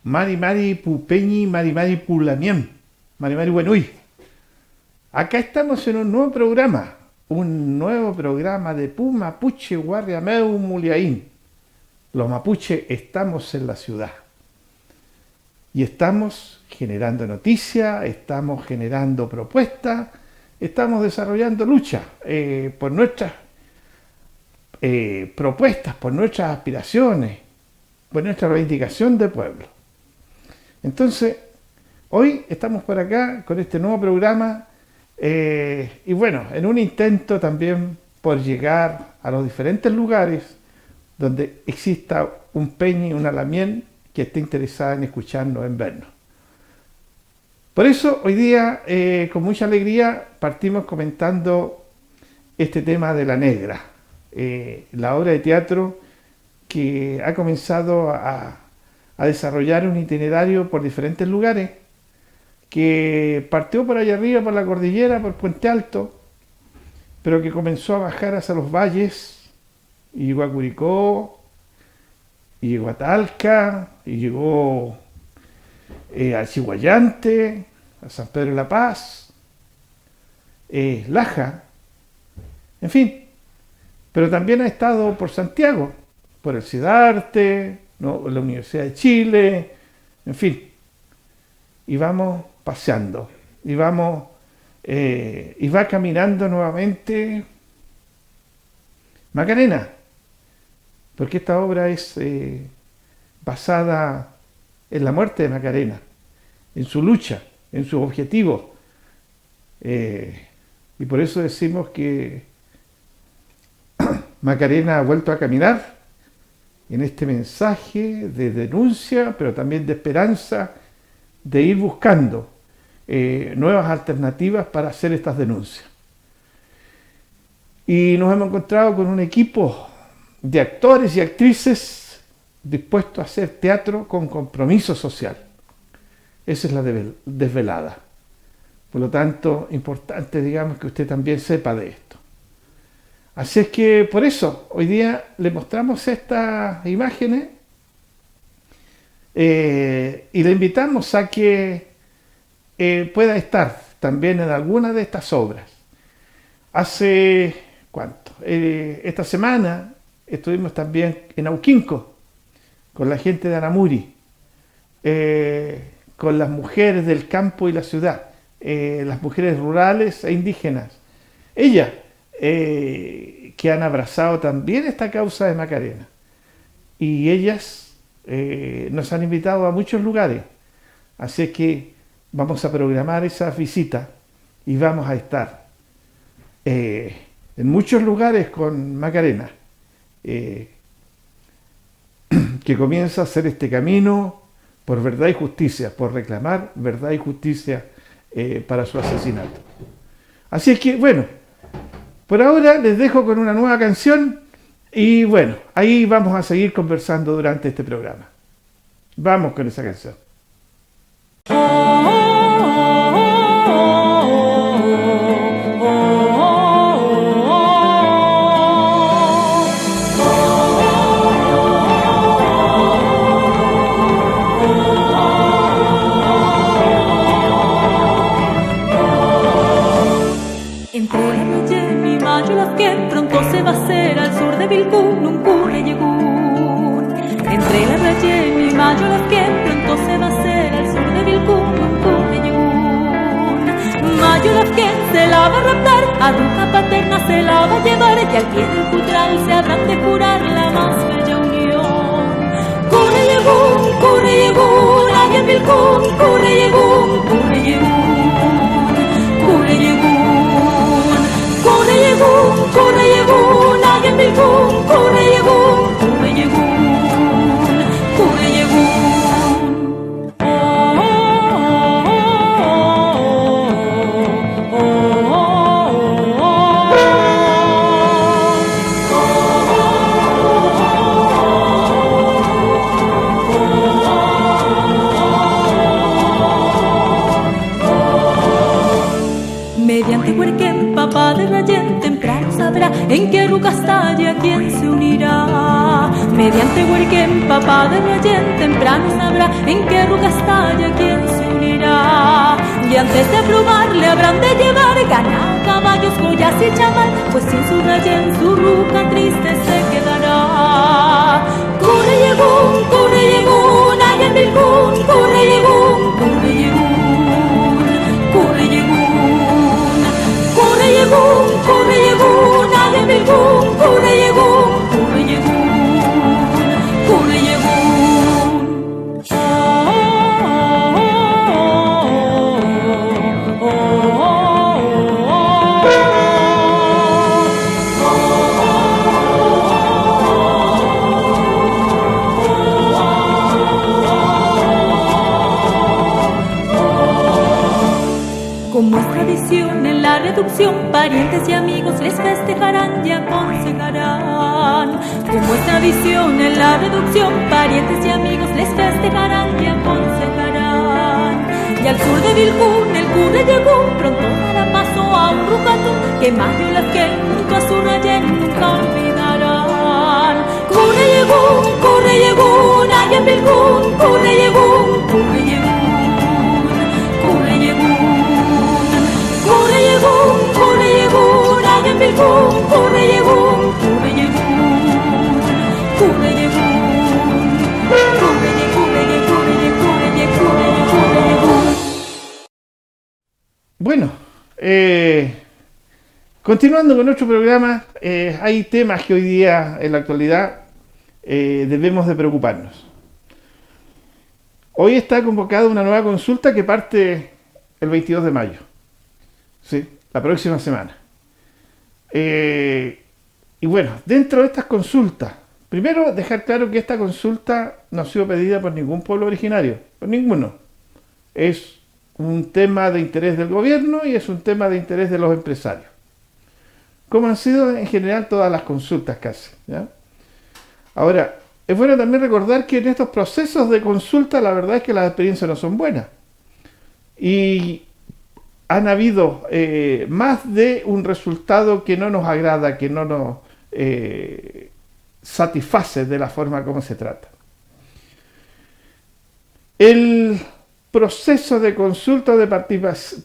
Mari Mari Pupeñi, Mari Mari Pulamien, Mari Mari Buenuy. Acá estamos en un nuevo programa de Pu Mapuche Guarriameu Muliaín. Los mapuches estamos en la ciudad y estamos generando noticias, estamos generando propuestas, estamos desarrollando lucha por nuestras propuestas, por nuestras aspiraciones, por nuestra reivindicación de pueblo. Entonces, hoy estamos por acá con este nuevo programa y bueno, en un intento también por llegar a los diferentes lugares donde exista un peñi, una lamien que esté interesada en escucharnos, en vernos. Por eso, hoy día, con mucha alegría, partimos comentando este tema de La Negra, la obra de teatro que ha comenzado a desarrollar un itinerario por diferentes lugares, que partió por allá arriba, por la cordillera, por Puente Alto, pero que comenzó a bajar hacia los valles, y llegó a Curicó, y llegó a Talca, y llegó a Chihuayante, a San Pedro de la Paz, Laja, en fin, pero también ha estado por Santiago, por el Siddarte, ¿no? La Universidad de Chile, en fin, y vamos paseando, y vamos, y va caminando nuevamente Macarena, porque esta obra es basada en la muerte de Macarena, en su lucha, en sus objetivos, y por eso decimos que Macarena ha vuelto a caminar en este mensaje de denuncia, pero también de esperanza, de ir buscando nuevas alternativas para hacer estas denuncias. Y nos hemos encontrado con un equipo de actores y actrices dispuestos a hacer teatro con compromiso social. Esa es la desvelada. Por lo tanto, importante, digamos, que usted también sepa de esto. Así es que por eso hoy día le mostramos estas imágenes y le invitamos a que pueda estar también en alguna de estas obras. Hace, ¿cuánto? Esta semana estuvimos también en Auquinco con la gente de Aramuri, con las mujeres del campo y la ciudad, las mujeres rurales e indígenas. Ellas que han abrazado también esta causa de Macarena. Y ellas nos han invitado a muchos lugares. Así que vamos a programar esas visitas y vamos a estar en muchos lugares con Macarena, que comienza a hacer este camino por verdad y justicia, por reclamar verdad y justicia para su asesinato. Así es que, bueno, por ahora les dejo con una nueva canción y bueno, ahí vamos a seguir conversando durante este programa. Vamos con esa canción. Vilcún, un curre llegún. Entre la raya y mi mayo las que pronto se va a hacer al sur de Vilcún, un curre llegún. Mayo las que se la va a raptar, a ruca paterna se la va a llevar, y al pie del jutral se habrán de curar la más bella unión. Curre llegún, allá en Vilcún, curre llegún, curre llegún, curre llegún, curre llegún, curre llegún, allá en Vilcún, curre llegún, curre llegún, curre llegún. mediante Huerquén, papá de Rayén, temprano sabrá en qué ruta estalla quién se unirá. Y antes de probar le habrán de llevar ganado, caballos, joyas y chamal, pues sin su Rayén su ruca triste se quedará. Corre llegún, allá en Vilcún, corre llegún, corre llegún, corre llegún, corre llegún, corre llegún, allá en Vilcún, corre llegún, corre llegún, corre llegún. Como es tradición en la reducción, parientes y amigos les festejarán y aconsejarán. Como es tradición en la reducción, parientes y amigos les festejarán y aconsejarán. Y al sur de Vilcún el curre llegó, pronto dará paso a un rucatún que Mayo las que junto a su Rayén nunca olvidarán. Curre llegó, allá en Vilcún, curre llegó, curre llegó. Corre llegún, allá en Vilcún, corre llegún, corre llegún, corre llegún, corre llegún. Bueno, continuando con nuestro programa, hay temas que hoy día, en la actualidad, debemos de preocuparnos. Hoy está convocada una nueva consulta que parte el 22 de mayo. Sí, la próxima semana. Y bueno, dentro de estas consultas, primero dejar claro que esta consulta no ha sido pedida por ningún pueblo originario, por ninguno. Es un tema de interés del gobierno y es un tema de interés de los empresarios, como han sido en general todas las consultas casi, ¿ya? Ahora, es bueno también recordar que en estos procesos de consulta la verdad es que las experiencias no son buenas. Y han habido más de un resultado que no nos agrada, que no nos satisface de la forma como se trata. El proceso de consulta, de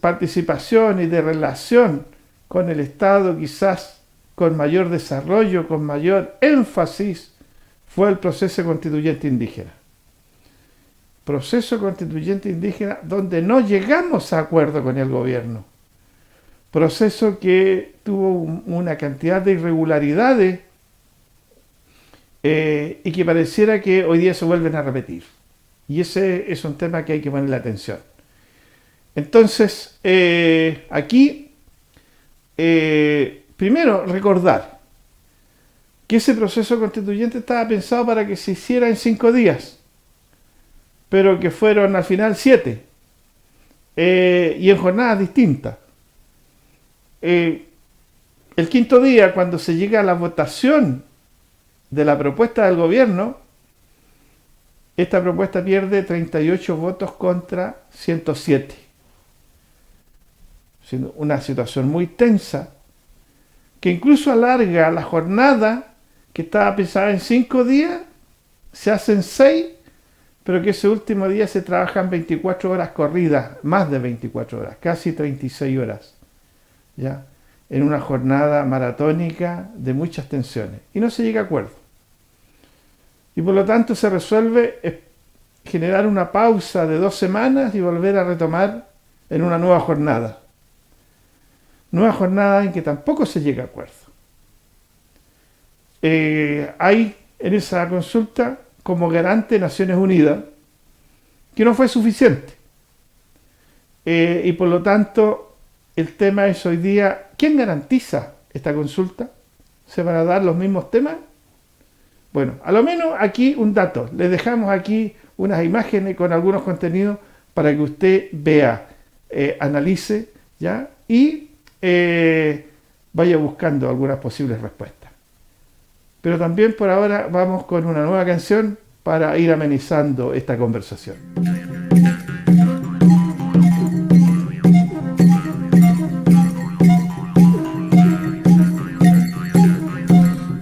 participación y de relación con el Estado, quizás con mayor desarrollo, con mayor énfasis, fue el proceso constituyente indígena. Proceso constituyente indígena donde no llegamos a acuerdo con el gobierno. Proceso que tuvo una cantidad de irregularidades y que pareciera que hoy día se vuelven a repetir. Y ese es un tema que hay que ponerle atención. Entonces, aquí, primero recordar que ese proceso constituyente estaba pensado para que se hiciera en 5 días. Pero que fueron al final 7, y en jornadas distintas. El quinto día, cuando se llega a la votación de la propuesta del gobierno, esta propuesta pierde 38 votos contra 107. Siendo una situación muy tensa, que incluso alarga la jornada, que estaba pensada en 5 días, se hacen 6, pero que ese último día se trabajan 24 horas corridas, más de 24 horas, casi 36 horas, ¿ya? En una jornada maratónica de muchas tensiones. Y no se llega a acuerdo. Y por lo tanto se resuelve generar una pausa de 2 semanas y volver a retomar en una nueva jornada. Nueva jornada en que tampoco se llega a acuerdo. Hay en esa consulta como garante Naciones Unidas, que no fue suficiente. Y por lo tanto, el tema es hoy día, ¿quién garantiza esta consulta? ¿Se van a dar los mismos temas? Bueno, a lo menos aquí un dato. Les dejamos aquí unas imágenes con algunos contenidos para que usted vea, analice, ¿ya? Y vaya buscando algunas posibles respuestas. Pero también por ahora vamos con una nueva canción para ir amenizando esta conversación.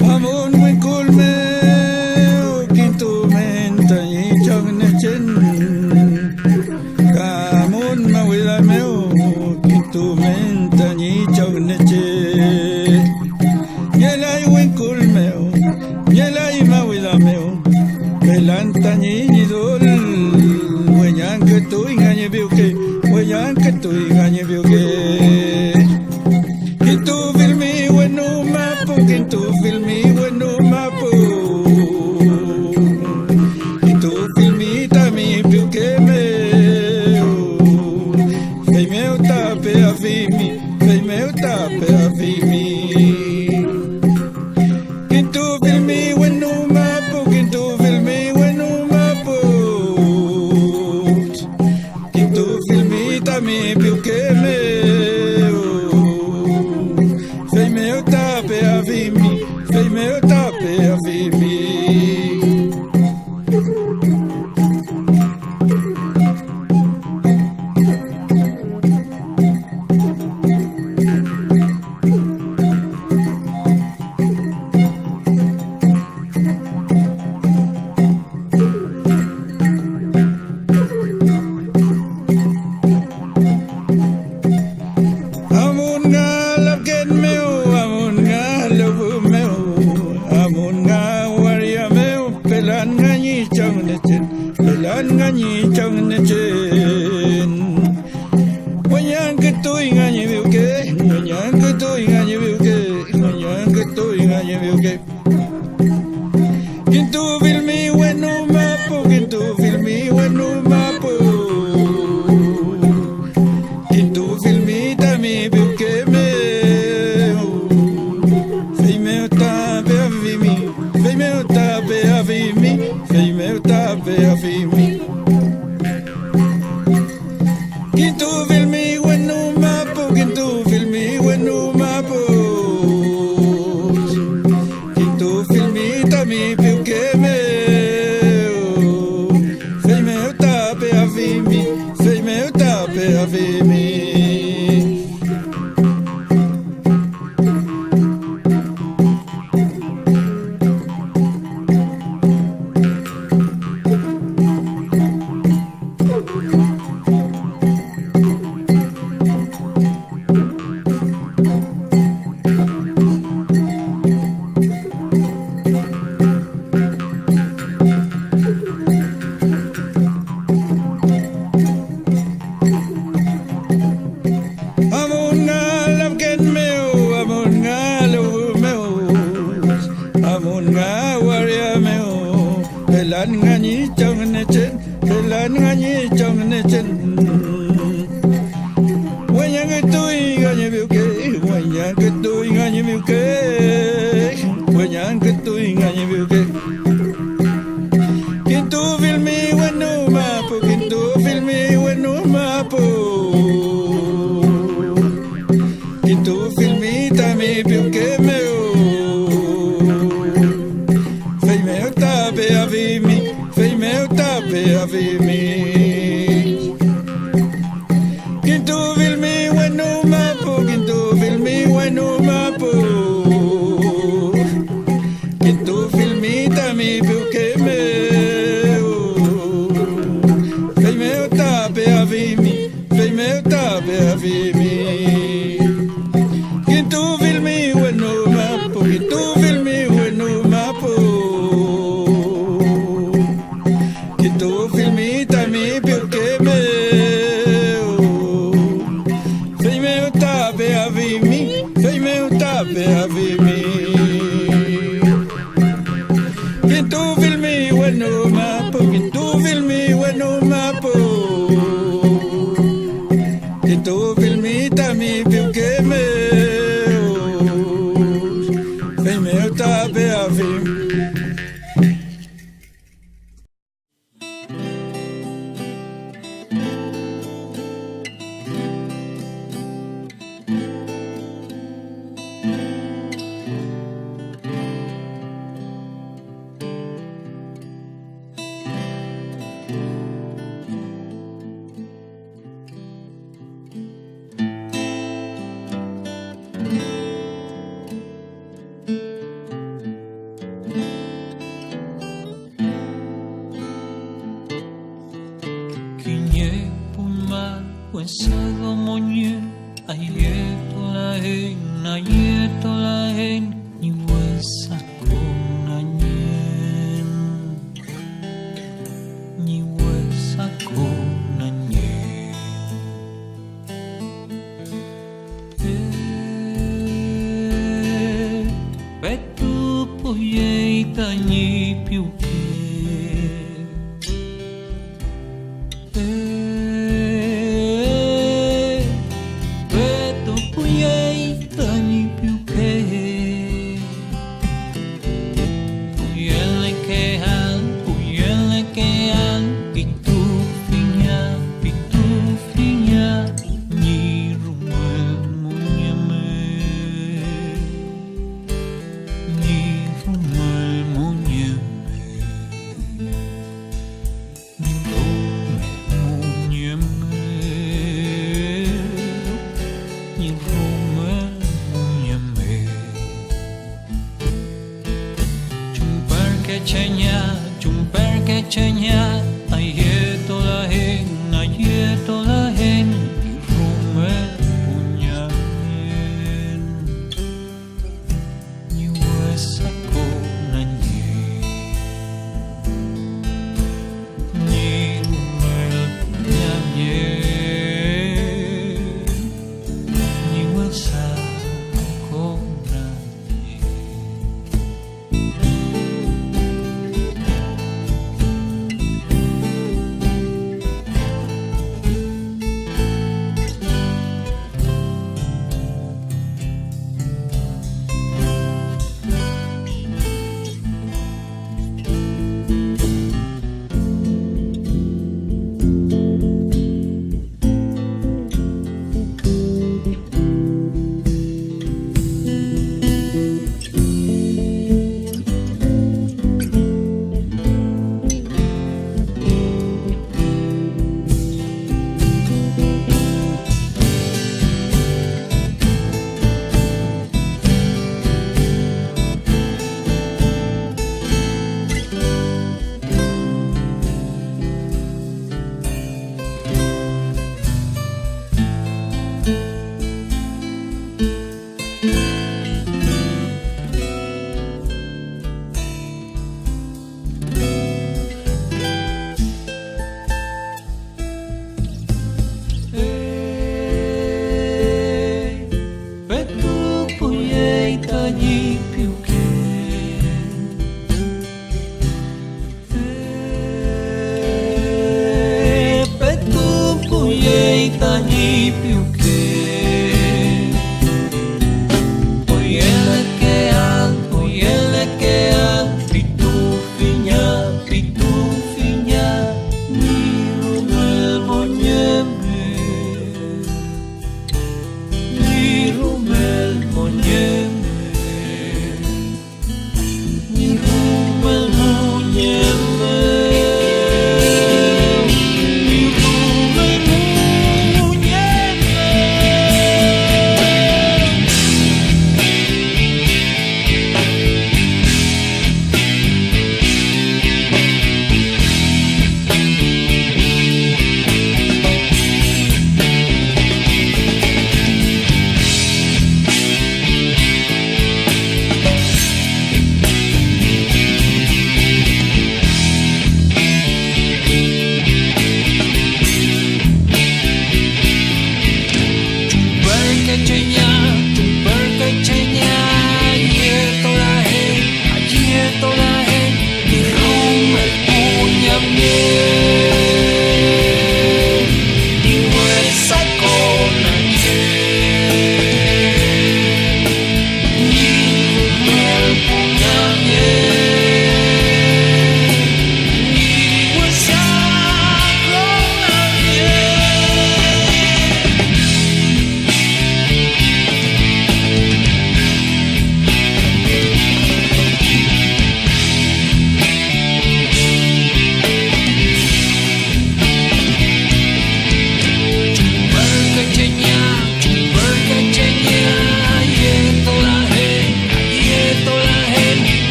Vamos, muy colmeo. la ima widameo belanta ni dol weyan que tu engañe biuke weyan que tu engañe biuke que tu filmi bueno mapo que tu filmi bueno mapo que tu filmi tami biuke me fei meu tape a filmi fei meu tape a filmi que tu filmi bueno mapo que tu filmi bueno mapo que tu filmi tami biuke me fei meu tape a filmi fei meu tape a filmi Ayeto la hen, ni huesa con añe. chenya, chumper que chenya, aye toda hen, rume punyamen, ni huesa con ni rume punyamen, ni huesa con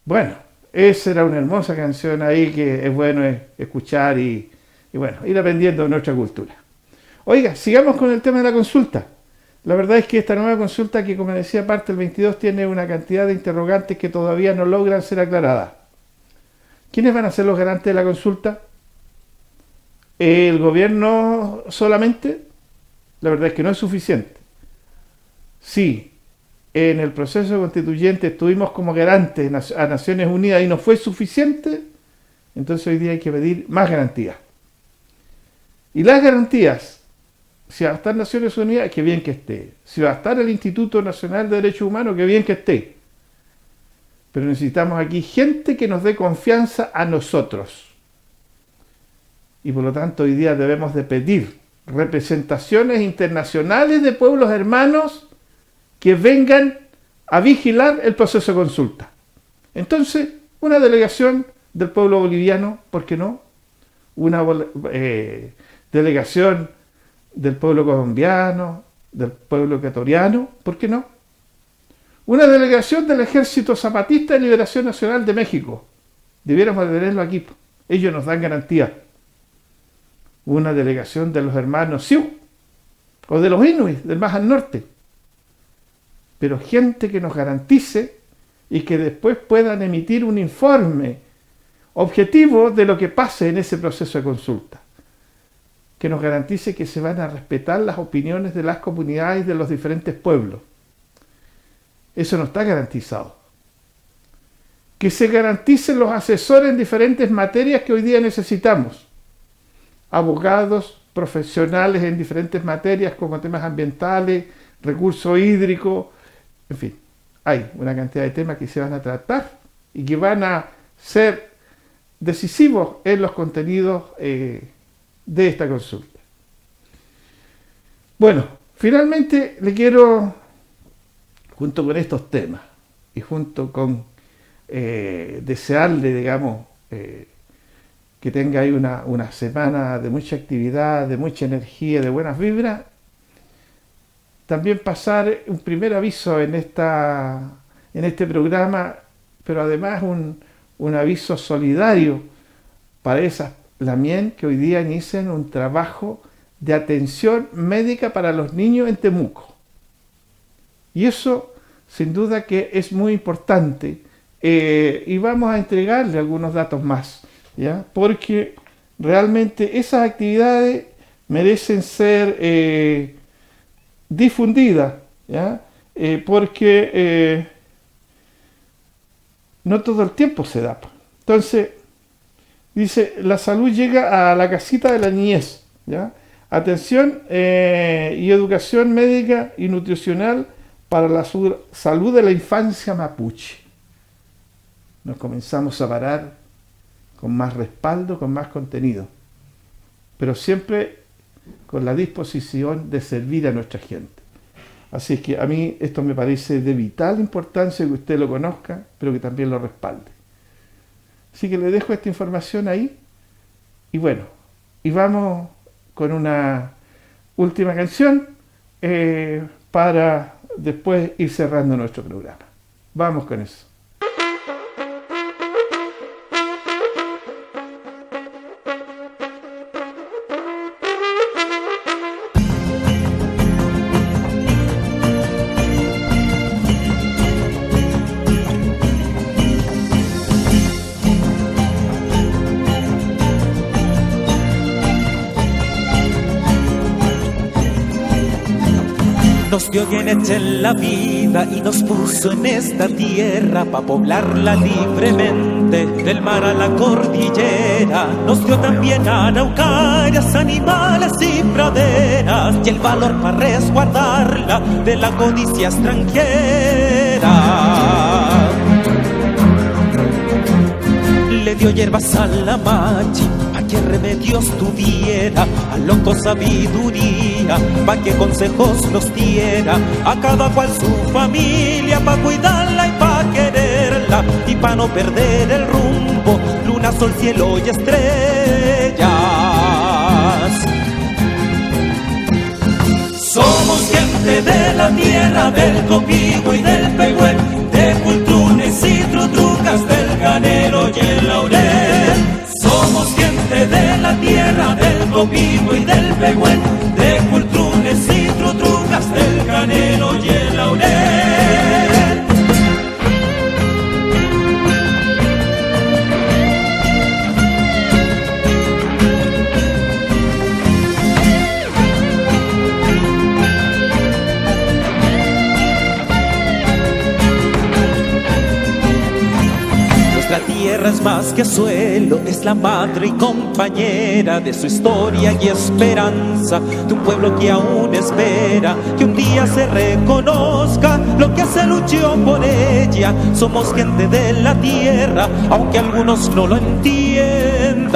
Bueno, esa era una hermosa canción ahí que es bueno escuchar y bueno, ir aprendiendo de nuestra cultura. Oiga, sigamos con el tema de la consulta. La verdad es que esta nueva consulta, que como decía parte del 22, tiene una cantidad de interrogantes que todavía no logran ser aclaradas. ¿Quiénes van a ser los garantes de la consulta? ¿El gobierno solamente? La verdad es que no es suficiente. Sí, en el proceso constituyente estuvimos como garantes a Naciones Unidas y no fue suficiente, entonces hoy día hay que pedir más garantías. Y las garantías, si va a estar Naciones Unidas, que bien que esté. Si va a estar el Instituto Nacional de Derechos Humanos, que bien que esté. pero necesitamos aquí gente que nos dé confianza a nosotros. Y por lo tanto hoy día debemos de pedir representaciones internacionales de pueblos hermanos que vengan a vigilar el proceso de consulta. Entonces, una delegación del pueblo boliviano, ¿por qué no? Una delegación del pueblo colombiano, del pueblo ecuatoriano, ¿por qué no? Una delegación del Ejército Zapatista de Liberación Nacional de México. Debiéramos de tenerlo aquí. Ellos nos dan garantía. Una delegación de los hermanos Sioux o de los Inuit del más al norte. Pero gente que nos garantice y que después puedan emitir un informe objetivo de lo que pase en ese proceso de consulta. Que nos garantice que se van a respetar las opiniones de las comunidades de los diferentes pueblos. Eso no está garantizado. Que se garanticen los asesores en diferentes materias que hoy día necesitamos. Abogados profesionales en diferentes materias como temas ambientales, recursos hídricos, en fin. Hay una cantidad de temas que se van a tratar y que van a ser decisivos en los contenidos de esta consulta. Bueno, finalmente le quiero, junto con estos temas y junto con desearle, digamos, que tenga ahí una semana de mucha actividad, de mucha energía, de buenas vibras, también pasar un primer aviso en este programa, pero además un aviso solidario para esas lamien que hoy día inician un trabajo de atención médica para los niños en Temuco. Y eso, sin duda que es muy importante, y vamos a entregarle algunos datos más, ¿ya? Porque realmente esas actividades merecen ser difundidas, ¿ya? Porque no todo el tiempo se da. Entonces, dice, la salud llega a la casita de la niñez, ¿ya? Atención y educación médica y nutricional para la salud de la infancia mapuche. Nos comenzamos a parar con más respaldo, con más contenido, pero siempre con la disposición de servir a nuestra gente. Así es que a mí esto me parece de vital importancia que usted lo conozca, pero que también lo respalde. Así que le dejo esta información ahí. Y bueno, y vamos con una última canción para después ir cerrando nuestro programa. Vamos con eso. Nos dio bien hecha en la vida y nos puso en esta tierra pa' poblarla libremente, del mar a la cordillera. Nos dio también araucarias, animales y praderas, y el valor pa' resguardarla de la codicia extranjera. Le dio hierbas a la machi pa' que remedios tuviera, a loco sabiduría pa' que consejos nos diera, a cada cual su familia pa' cuidarla y pa' quererla, y pa' no perder el rumbo, luna, sol, cielo y estrellas. Somos gente de la tierra, del Coquimbo y del Pehuen, de Cultrunes y Trutrucas, del Canelo y el Laurel. Somos gente de la tierra, del Coquimbo y del Pehuen, de Cultrunes y Trutrucas, del Canelo y el Laurel. tierra es más que suelo, es la madre y compañera de su historia y esperanza, de un pueblo que aún espera que un día se reconozca lo que se luchó por ella. Somos gente de la tierra, aunque algunos no lo entiendan.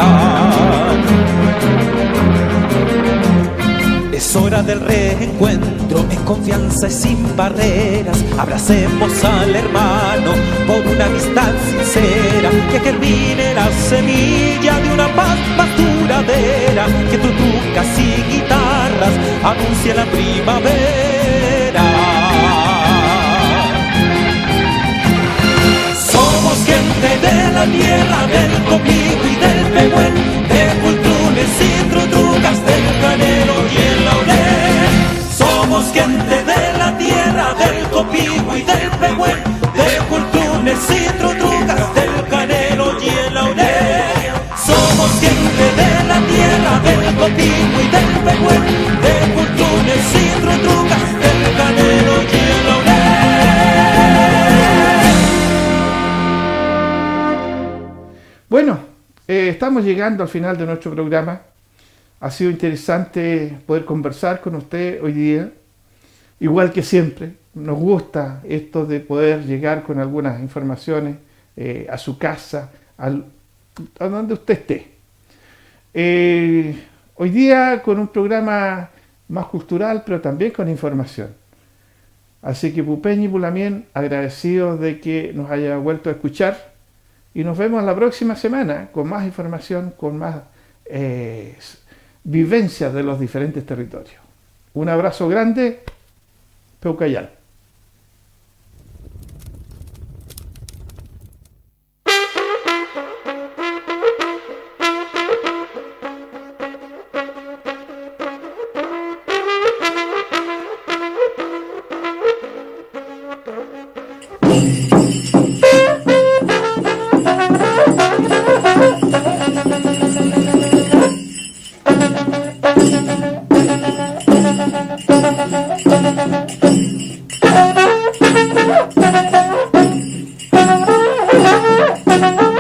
Es hora del reencuentro en confianza y sin barreras. Abracemos al hermano por una amistad sincera, que germine la semilla de una paz más duradera, que tutucas y guitarras anuncien la primavera. Somos gente de la tierra, del copijo y del pehuen, de cultunes y trutucas, del canelo y el laurel. Somos gente de la tierra, del copijo y del pehuen, de cultunes y trutucas, del canelo y el laurel. Somos gente de la tierra, del copijo y del pehuen, de cultunes y trutucas, del canelo y el laurel. Bueno, estamos llegando al final de nuestro programa. Ha sido interesante poder conversar con usted hoy día. Igual que siempre, nos gusta esto de poder llegar con algunas informaciones a su casa, a donde usted esté. Hoy día con un programa más cultural, pero también con información. Así que Pupeña y Pulamien, agradecidos de que nos haya vuelto a escuchar. Y nos vemos la próxima semana con más información, con más vivencias de los diferentes territorios. Un abrazo grande, Peucayal. Thank you.